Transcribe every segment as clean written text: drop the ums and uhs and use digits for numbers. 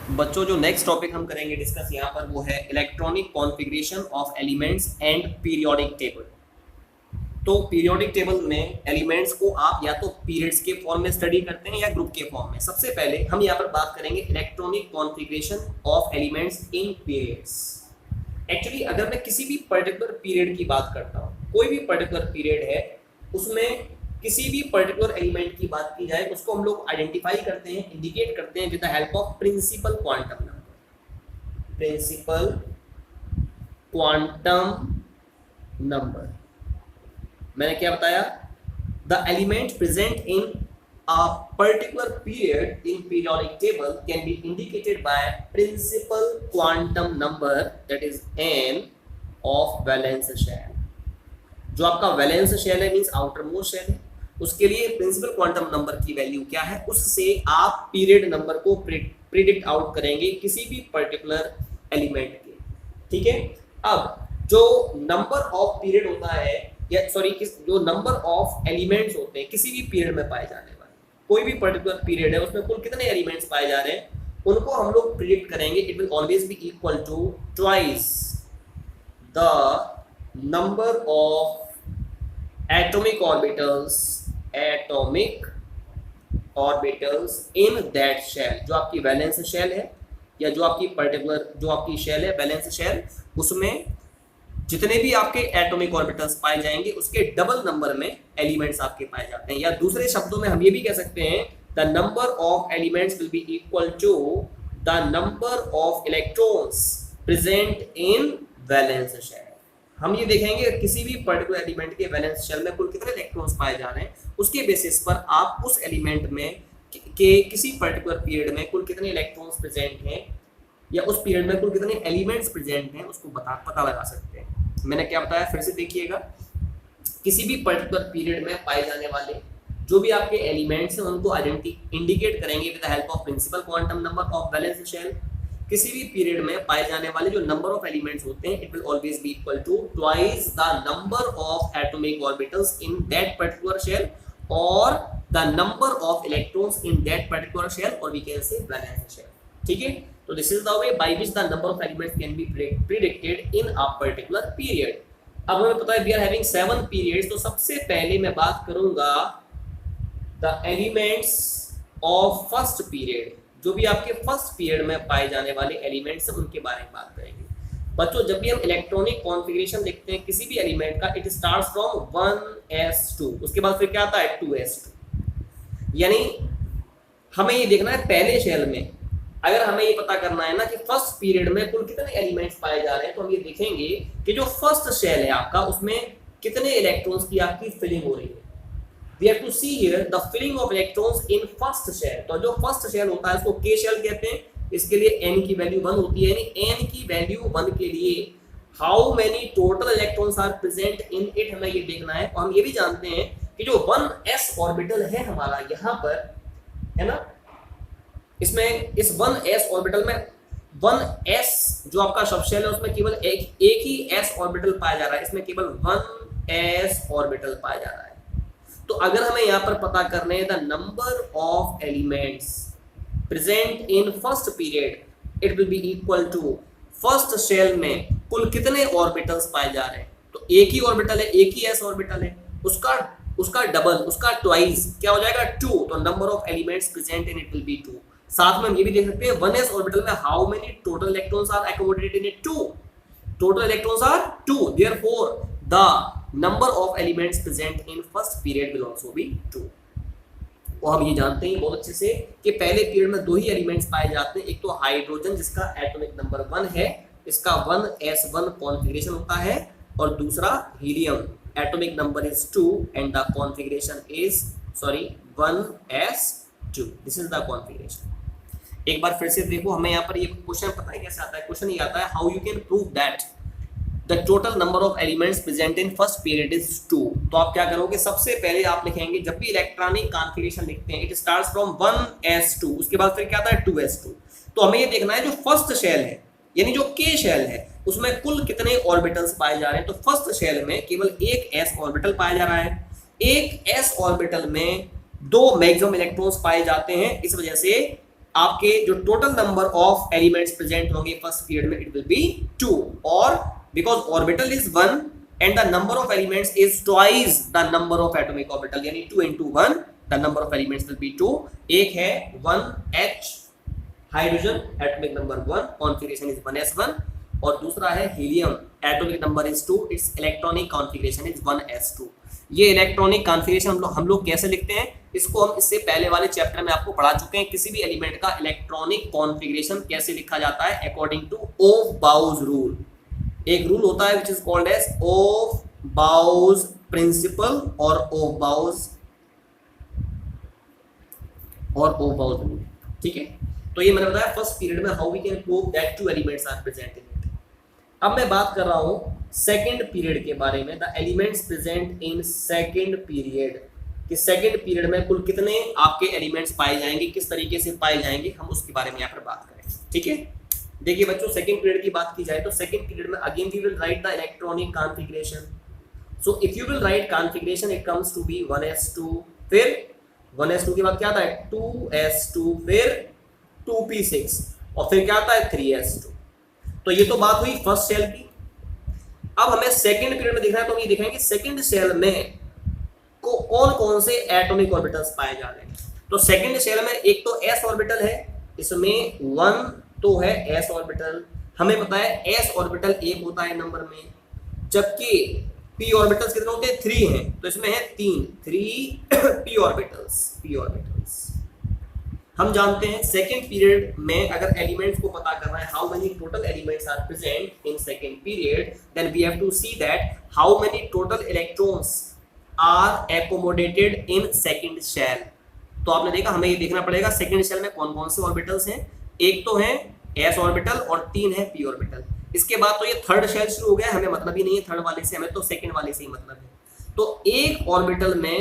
बच्चों जो next topic हम करेंगे डिस्कस यहाँ पर वो है electronic configuration of elements and periodic table. तो पीरियोडिक टेबल में एलिमेंट्स को आप या तो पीरियड्स के फॉर्म में स्टडी करते हैं या ग्रुप के फॉर्म में। सबसे पहले हम यहाँ पर बात करेंगे electronic configuration of elements in periods. Actually अगर मैं किसी भी पर्टिकुलर पीरियड की बात करता हूँ, कोई भी पर्टिकुलर पीरियड है, उसमें किसी भी पर्टिकुलर एलिमेंट की बात की जाए, उसको हम लोग आइडेंटिफाई करते हैं, इंडिकेट करते हैं with the help of principal quantum number. Principal quantum number मैंने क्या बताया? The element present in a particular period in periodic table can be indicated by principal quantum number, that is n of valence shell। जो आपका valence shell है means outer most shell है, उसके लिए principal quantum number की value क्या है, उससे आप पीरियड नंबर को प्रिडिक्ट आउट करेंगे किसी भी पर्टिकुलर एलिमेंट के। ठीक है, अब जो नंबर ऑफ पीरियड होता है या सॉरी जो नंबर ऑफ एलिमेंट्स होते हैं किसी भी पीरियड में पाए जाने वाले, कोई भी पर्टिकुलर पीरियड है उसमें कुल कितने एलिमेंट्स पाए जा रहे हैं, उनको हम लोग प्रिडिक्ट करेंगे। It will always be equal to twice the number of atomic orbitals in that shell। जो आपकी वैलेंस शेल है या जो आपकी पर्टिकुलर जो आपकी शेल है वैलेंस शेल, उसमें जितने भी आपके एटॉमिक ऑर्बिटल्स पाए जाएंगे उसके डबल नंबर में एलिमेंट्स आपके पाए जाते हैं। या दूसरे शब्दों में हम ये भी कह सकते हैं the number of elements will be equal to the number of electrons present in valence shell. हम ये देखेंगे किसी भी पर्टिकुलर एलिमेंट के वैलेंस शेल में कुल कितने इलेक्ट्रॉन्स पाए जा रहे हैं, उसके बेसिस पर आप उस एलिमेंट में के किसी पर्टिकुलर पीरियड में कुल कितने इलेक्ट्रॉन्स प्रेजेंट हैं या उस पीरियड में कुल कितने एलिमेंट्स प्रेजेंट हैं उसको पता लगा सकते हैं। मैंने क्या बताया, फिर से देखिएगा, किसी भी पर्टिकुलर पीरियड में पाए जाने वाले जो भी आपके एलिमेंट्स हैं उनको इंडिकेट करेंगे with the help of principal quantum number of valence shell. किसी भी पीरियड में पाए जाने वाले जो नंबर ऑफ एलिमेंट्स होते हैं, it will always be equal to twice the number of atomic orbitals in that particular shell और the number of electrons in that particular shell, और we can say valence shell. ठीक है, तो this is the way by which the number of elements can be predicted in a particular period. अब हमें पता है we are having 7 periods, तो सबसे पहले मैं बात करूंगा the elements of first period. जो भी आपके फर्स्ट पीरियड में पाए जाने वाले एलिमेंट्स हैं उनके बारे में बात करेंगे। बच्चों जब भी हम इलेक्ट्रॉनिक कॉन्फ़िगरेशन देखते हैं किसी भी एलिमेंट का, इट स्टार्ट्स फ्रॉम 1s2, उसके बाद फिर क्या आता है 2s2। यानी हमें ये देखना है पहले शेल में, अगर हमें ये पता करना है ना कि फर्स्ट पीरियड में कुल कितने एलिमेंट्स पाए जा रहे हैं, तो हम ये देखेंगे कि जो फर्स्ट शेल है आपका उसमें कितने इलेक्ट्रॉन्स की आपकी फिलिंग हो रही है। We have to see here the filling of electrons in first shell। तो जो फर्स्ट शेल होता है उसको K शेल कहते हैं, इसके लिए n की वैल्यू 1 होती है, यानी n की वैल्यू 1 के लिए how many total electrons are present in it, हमें ये देखना है। और हम ये भी जानते हैं कि जो 1s ऑर्बिटल है हमारा यहाँ पर है ना, इसमें इस 1s ऑर्बिटल में 1s जो आपका सब शेल है उसमें केवल एक ही s ऑर्बिटल पाया जा रहा है, इसमें केवल 1s ऑर्बिटल पाया जा रहा है। तो अगर हमें यहाँ पर पता करने the number of elements present in first period, it will be equal to first shell में कुल कितने ऑर्बिटल्स पाए जा रहे हैं। तो एक ही ऑर्बिटल है, एक ही एस ऑर्बिटल है, उसका डबल, उसका ट्वाइस क्या हो जाएगा 2। तो number of elements present in it will B 2। साथ में हम ये भी देख सकते हैं 1s ऑर्बिटल में how many total electrons are accommodated in it 2। Total electrons are 2, therefore the number of elements present in first period will also be 2। और हम ये जानते हैं बहुत अच्छे से कि पहले पीरियड में 2 ही एलिमेंट्स पाए जाते हैं, एक तो हाइड्रोजन जिसका एटॉमिक नंबर 1 है, इसका 1s1 कॉन्फ़िगरेशन होता है, और दूसरा helium atomic number is 2 and the configuration is 1s2। This is the configuration. एक बार फिर से देखो, हमें यहाँ पर ये क्वेश्चन पता है कैसे आता है। क्वेश्चन ये आता है how you can prove that The total number of elements present in first period is 2। तो आप क्या करोगे, सबसे पहले आप लिखेंगे जब भी इलेक्ट्रॉनिक कॉन्फ़िगरेशन लिखते हैं इट स्टार्ट्स फ्रॉम 1s2, उसके बाद फिर क्या आता है 2s2। तो हमें ये देखना है जो फर्स्ट शेल है यानी जो K शेल है उसमें कुल कितने ऑर्बिटल्स पाए जा रहे हैं। तो फर्स्ट शेल में केवल एक s ऑर्बिटल पाया जा रहा है, एक s ऑर्बिटल में 2 मैक्सिमम इलेक्ट्रॉन्स पाए जाते हैं, इस वजह से आपके जो total number of elements present होंगे फर्स्ट पीरियड में, इट विल बी 2, और because orbital is 1 and the number of elements is twice the number of atomic orbital, यानी 2 into 1 the number of elements will B 2। एक है 1H hydrogen, atomic number 1, configuration is 1s1, और दूसरा है helium, atomic number is 2, it's electronic configuration is 1s2। ये electronic configuration हम लोग कैसे लिखते हैं, इसको हम इससे पहले वाले चैप्टर में आपको पढ़ा चुके हैं। किसी भी एलिमेंट का इलेक्ट्रॉनिक कॉन्फिगरेशन कैसे लिखा जाता है, अकॉर्डिंग टू ऑफ-बाउज रूल। एक रूल होता है which is called as Aufbau principle और ऑफ-बाउज रूल, ठीक है। तो ये मैंने बताया फर्स्ट पीरियड में how we can prove that 2 elements are present in it. अब मैं बात कर रहा हूं सेकंड पीरियड के बारे में, the elements present in second period, कि सेकंड पीरियड में कुल कितने आपके एलिमेंट्स पाए जाएंगे, किस तरीके से पाए जाएंगे, हम उसके बारे में यहाँ पर बात करें, ठीक है। देखिए बच्चों, सेकंड पीरियड की बात की जाए तो सेकंड पीरियड में again we will write the electronic configuration. So if you will write configuration, it comes to be 1s2, फिर 1s2 के बाद क्या आता है 2s2, फिर 2p6, और फिर क्या आता है 3s2। तो ये तो बात हुई फर्स्ट सेल की। अब हमें सेकंड पीरियड में देखना है, तो हम ये दिखाएंगे सेकंड सेल में को कौन कौन से एटॉमिक ऑर्बिटल्स पाए जा रहे हैं। तो सेकंड सेल में एक तो s ऑर्बिटल है, इसमें 1 तो है s ऑर्बिटल, हमें पता है s ऑर्बिटल 1 होता है नंबर में, जबकि p ऑर्बिटल्स कितने होते हैं 3 हैं, तो इसमें है 3 p ऑर्बिटल्स। हम जानते हैं सेकेंड पीरियड में अगर एलिमेंट्स को पता करना है, how many total elements are present in second period, then we have to see that how many total electrons are accommodated in second shell. तो आपने देखा, हमें ये देखना पड़ेगा सेकेंड शेल में कौन कौन से ऑर्बिटल्स हैं। एक तो है s ऑर्बिटल और 3 है p ऑर्बिटल। इसके बाद तो ये थर्ड शेल शुरू हो गया, हमें मतलब ही नहीं है थर्ड वाले से, हमें तो सेकेंड वाले से ही मतलब है। तो एक ऑर्बिटल में,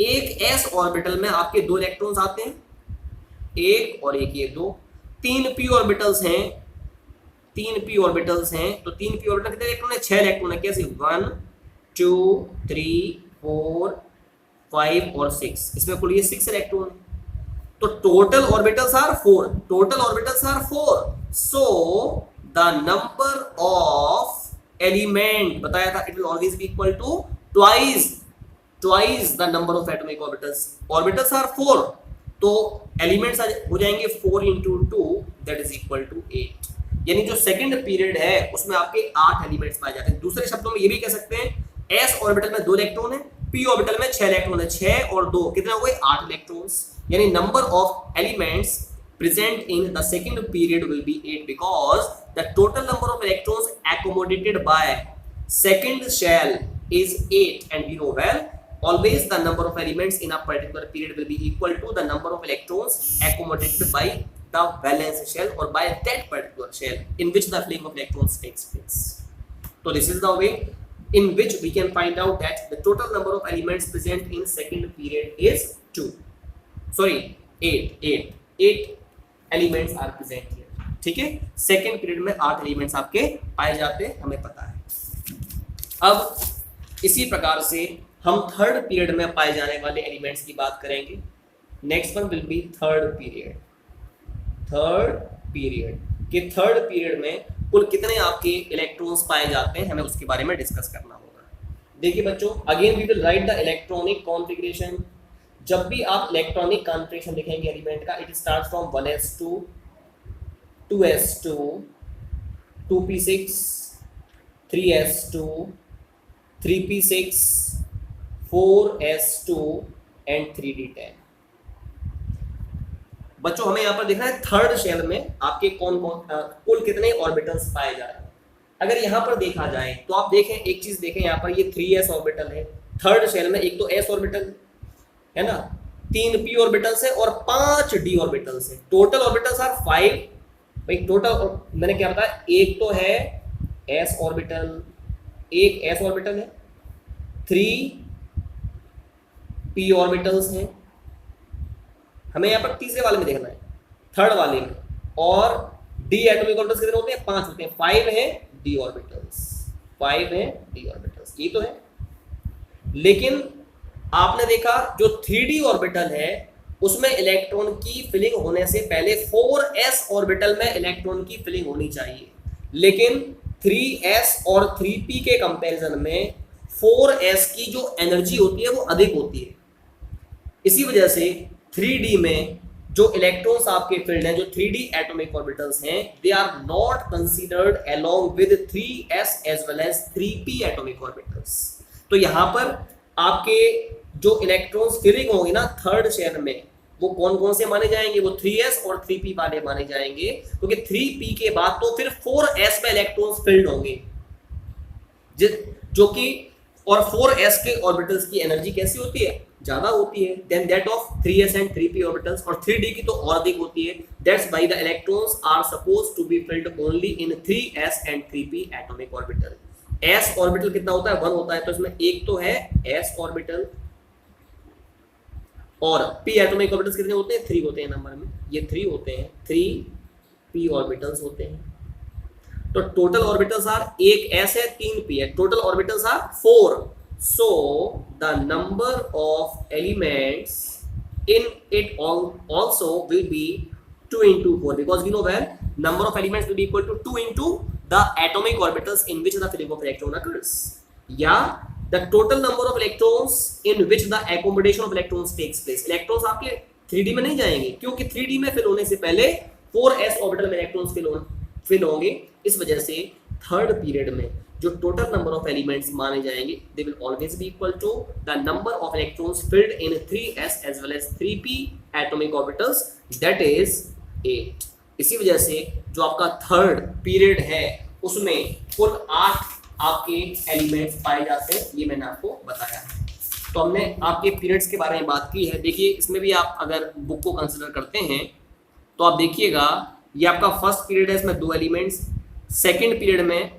एक s ऑर्बिटल में आपके 2 इलेक्ट्रॉन्स आते हैं, एक और एक, ये 2, 3 p ऑर्बिटल्स हैं, 3 p ऑर्बिटल्स हैं। तो 3 p ऑर्बिटल कितने इलेक्ट्रॉन है, 6 इलेक्ट्रॉन है। कैसे 1 2 3 4 5 और 6, इसमें कुल ये 6 इलेक्ट्रॉन। तो total orbitals are 4, so the number of element बताया था, it will always be equal to twice the number of atomic orbitals. Orbitals are 4, तो एलिमेंट्स हो जाएंगे 4 into 2 that is equal to 8। यानी जो सेकंड पीरियड है उसमें आपके 8 एलिमेंट्स पाए जाते हैं। दूसरे शब्दों में ये भी कह सकते हैं s ऑर्बिटल में 2 इलेक्ट्रॉन है, p ऑर्बिटल में 6 इलेक्ट्रॉन है, 6 और 2 कितने हो गए 8 इलेक्ट्रॉन्स। यानी number of elements present in the second period will be 8 because the total number of electrons accommodated by second shell is 8, and we know well always the number of elements in a particular period will be equal to the number of electrons accommodated by the valence shell or by that particular shell in which the flame of electrons takes place. So this is the way in which we can find out that the total number of elements present in second period is 8 elements are present here, ठीक है। Second period में 8 elements आपके पाए जाते हैं, हमें पता है। अब इसी प्रकार से हम थर्ड पीरियड में पाए जाने वाले एलिमेंट्स की बात करेंगे। Next one will be third period कि थर्ड पीरियड में कुल कितने आपके इलेक्ट्रॉन्स पाए जाते हैं, हमें उसके बारे में डिस्कस करना होगा। देखिए बच्चों, again we will write the electronic configuration. जब भी आप इलेक्ट्रॉनिक कॉन्फिगरेशन लिखेंगे एलिमेंट का, it starts from 1s2 2s2 2p6 3s2 3p6 4s2 and 3d10। बच्चों हमें यहां पर देखना है थर्ड शेल में आपके कौन कौन कुल कितने ऑर्बिटल्स पाए जा रहे हैं। अगर यहां पर देखा जाए तो आप देखें, एक चीज देखें, यहां पर ये 3s ऑर्बिटल है थर्ड शेल में, एक तो s ऑर्बिटल है ना, 3 p ऑर्बिटल्स है और 5 d ऑर्बिटल्स है। Total orbitals are 5। भाई टोटल मैंने क्या बताया, एक तो है s ऑर्बिटल, एक s ऑर्बिटल है, 3 p ऑर्बिटल्स हैं, हमें यहाँ पर तीसरे वाले में देखना है, थर्ड वाले में, और d एटॉमिक ऑर्बिटल्स कितने होते हैं 5 होते हैं, 5 है d ऑर्बिटल्स, 5 है d ऑर्बिटल्स, ये तो है। लेकिन आपने देखा जो 3d ऑर्बिटल है उसमें इलेक्ट्रॉन की फिलिंग होने से पहले 4s ऑर्बिटल में इलेक्ट्रॉन की फिलिंग होनी चाहिए, लेकिन 3s और 3p के कंपैरिजन में 4s की जो एनर्जी होती है वो अधिक होती है। इसी वजह से 3d में जो इलेक्ट्रॉन्स आपके फील्ड हैं, जो 3d एटॉमिक ऑर्बिटल्स हैं, they are not considered along with 3s as well as 3p atomic orbitals. तो यहां पर आपके जो इलेक्ट्रॉन्स फिलिंग होंगे ना थर्ड शेल में, वो कौन कौन से माने जाएंगे? वो 3s और 3p वाले माने जाएंगे, क्योंकि 3p के बाद तो फिर 4s में इलेक्ट्रॉन्स फिल्ड होंगे, जो कि और 4s के ऑर्बिटल्स की एनर्जी कैसी होती है? ज्यादा होती है than that of 3s and 3p orbitals, और 3d की तो और अधिक होती है। That's why the electrons are supposed to be filled only in 3s and 3p atomic orbital. s orbital कितना होता है? 1 होता है, तो इसमें एक तो है s ऑर्बिटल, और p एटॉमिक ऑर्बिटल्स कितने होते हैं? 3 होते हैं नंबर में, ये 3 होते हैं, 3p ऑर्बिटल्स होते हैं। तो टोटल ऑर्बिटल्स आर, एक s है, 3p है, total orbitals are 4। So the number of elements in it also will be 2 into 4, because we know well number of elements will be equal to 2 into the atomic orbitals in which the filling of electron occurs, या the total number of electrons in which the accommodation of electrons takes place। Electrons आपके 3D में नहीं जाएंगे, क्योंकि 3D में fill होने से पहले 4s ऑर्बिटल में इलेक्ट्रॉन्स फिल होंगे। इस वजह से थर्ड पीरियड में जो टोटल नंबर ऑफ एलिमेंट्स माने जाएंगे, they will always be equal to the number of electrons filled in 3s as well as 3p atomic orbitals, that is 8। इसी वजह से जो आपका थर्ड पीरियड है उसमें कुल 8 आपके एलिमेंट्स पाए जाते हैं, ये मैंने आपको बताया। तो हमने आपके पीरियड्स के बारे में बात की है। देखिए इसमें भी आप अगर बुक को कंसिडर करते हैं तो आप देखिएगा, ये आपका फर्स्ट पीरियड है, इसमें 2 एलिमेंट्स। सेकेंड पीरियड में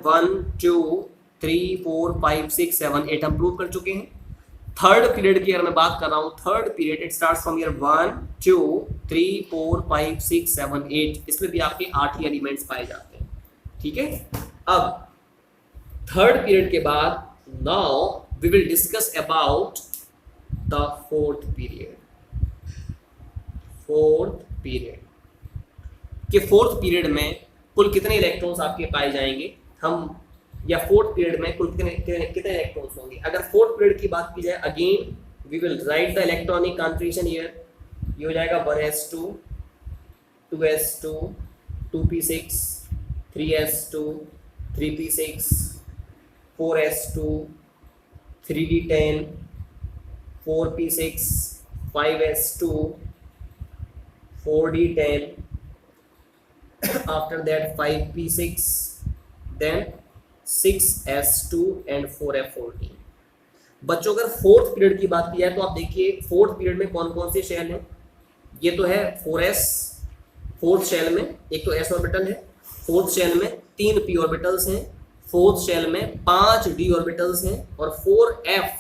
1 2 3 4 5 6 7 8 हम प्रूव कर चुके हैं। थर्ड पीरियड की अगर मैं बात कर रहा हूँ, third period it starts from year 1 2 3 4 5 6 7 8, इसमें भी आपके 8 ही एलिमेंट्स पाए जाते हैं। ठीक है, अब थर्ड पीरियड के बाद now we will discuss about the fourth period. Fourth period में कुल कितने इलेक्ट्रॉन्स आपके पाए जाएंगे हम, या फोर्थ पीरियड में कुल कितने इलेक्ट्रॉन्स होंगे? अगर फोर्थ पीरियड की बात की जाए, again we will write the electronic configuration here. ये हो जाएगा 1s2 2s2 2p6 3s2 3p6 4s2 3d10 4p6 5s2 4d10, after that 5p6, then 6s2 and 4f14। बच्चों अगर फोर्थ पीरियड की बात की जाए तो आप देखिए फोर्थ पीरियड में कौन कौन से शेल हैं। ये तो है 4s, फोर्थ शेल में एक तो s ऑर्बिटल है, फोर्थ शेल में 3p ऑर्बिटल्स हैं, फोर्थ शेल में 5d ऑर्बिटल्स हैं, और 4f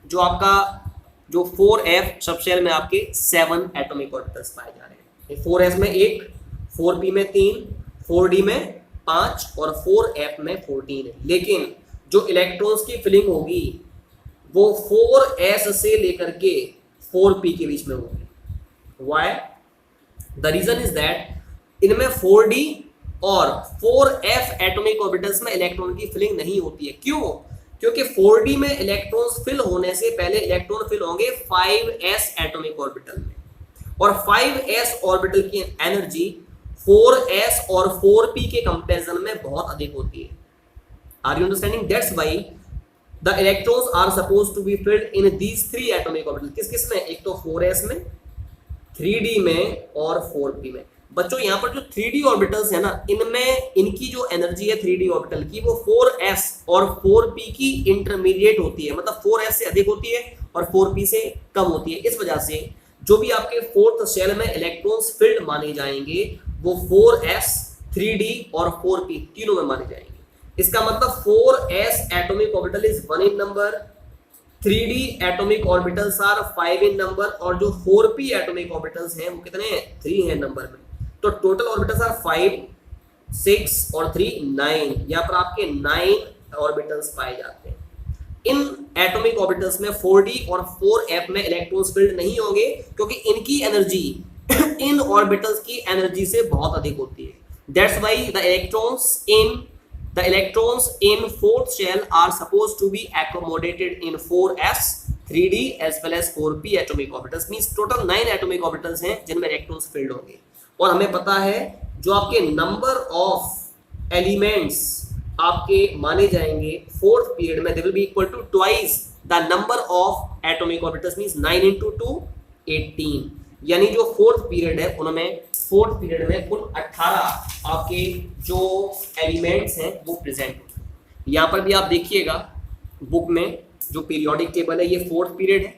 जो आपका जो 4f सब शेल में आपके 7 एटॉमिक ऑर्बिटल्स पाए जा रहे हैं। 4s में 1, 4p में 3, 4d में 5 और 4f में 14 है। लेकिन जो इलेक्ट्रॉन्स की फिलिंग होगी वो 4s से लेकर के 4p के बीच में होगी। Why? The reason is that इनमें 4d और 4f एटॉमिक ऑर्बिटल्स में इलेक्ट्रॉन की फिलिंग नहीं होती है। क्यों? क्योंकि 4d में इलेक्ट्रॉन्स फिल होने से पहले इलेक्ट्रॉन फिल होंगे 5s एटॉमिक ऑर्बिटल में, और 5s ऑर्बिटल की एनर्जी 4s और 4p के कंपैरिजन में बहुत अधिक होती है। Are you understanding? That's why the electrons are supposed to be filled in these 3 atomic orbital. किस किस में? एक तो 4s में, 3d में और 4p में। बच्चों यहाँ पर जो 3d ऑर्बिटल्स है ना, इनमें इनकी जो एनर्जी है 3d ऑर्बिटल की वो 4s और 4p की इंटरमीडिएट होती है, मतलब 4s से अधिक होती है और 4p से कम होती है। इस वजह से जो भी आपके फोर्थ शेल में इलेक्ट्रॉन्स फील्ड माने जाएंगे वो 4s 3d और 4p तीनों में माने जाएंगे। इसका मतलब 4s atomic orbital is 1 in number, 3d atomic orbitals are 5 in number, और जो 4p एटॉमिक ऑर्बिटल्स हैं वो कितने हैं? 3 हैं नंबर में। तो टोटल ऑर्बिटल्स आर 5 6 और 3 9, यहाँ पर आपके 9 ऑर्बिटल्स पाए जाते हैं। इन एटॉमिक ऑर्बिटल्स में 4d और 4f में इलेक्ट्रॉन्स फील्ड नहीं होंगे, क्योंकि इनकी एनर्जी इन ऑर्बिटल्स की एनर्जी से बहुत अधिक होती है. That's why the electrons in fourth shell are supposed to be accommodated in 4s 3d as well as 4p atomic orbitals. means total 9 atomic orbitals हैं जिनमें इलेक्ट्रॉन्स फील्ड होंगे. और हमें पता है जो आपके नंबर ऑफ एलिमेंट्स आपके माने जाएंगे फोर्थ पीरियड में, they will be equal to twice the number of atomic orbitals. Means 9 into 2 18. यानी जो फोर्थ पीरियड है उनमें फोर्थ पीरियड में कुल 18 आपके जो एलिमेंट्स हैं वो प्रेजेंट होते हैं. यहाँ पर भी आप देखिएगा बुक में जो पीरियोडिक टेबल है, ये फोर्थ पीरियड है.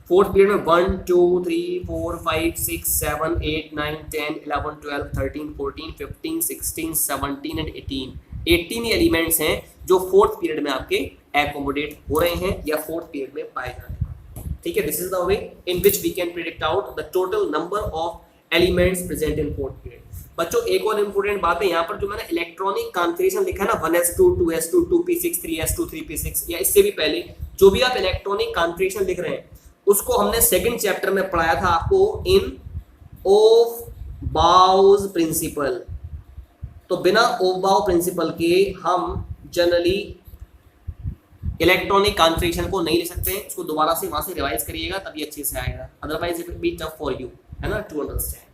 फोर्थ पीरियड में 1 2 3 4 5 6 7 8 9 10 11 12 13 14 15 16 17 एंड 18 एलिमेंट्स हैं जो फोर्थ पीरियड में आपके एकोमोडेट हो रहे हैं या फोर्थ पीरियड में पाए जा रहे हैं. ठीक है, this is the way in which we can predict out the total number of elements present in fourth period. बच्चों एक और इंपॉर्टेंट बात है, यहाँ पर जो मैंने इलेक्ट्रॉनिक कॉन्फ़िगरेशन लिखा है ना 1s2 2s2 2p6 3s2 3p6 या इससे भी पहले जो भी आप इलेक्ट्रॉनिक कॉन्फ़िगरेशन लिख रहे हैं उसको हमने सेकंड चैप्टर में पढ़ाया था आपको इन ऑफ-बाउज प्रिंसिपल. तो बिना ऑफ-बाउ प्रिंसिपल के हम जनरली इलेक्ट्रॉनिक कॉन्फ़िगरेशन को नहीं ले सकते हैं. इसको दोबारा से वहां से रिवाइज करिएगा तभी अच्छे से आएगा, otherwise it will be tough for you, है ना, टू अंडरस्टैंड.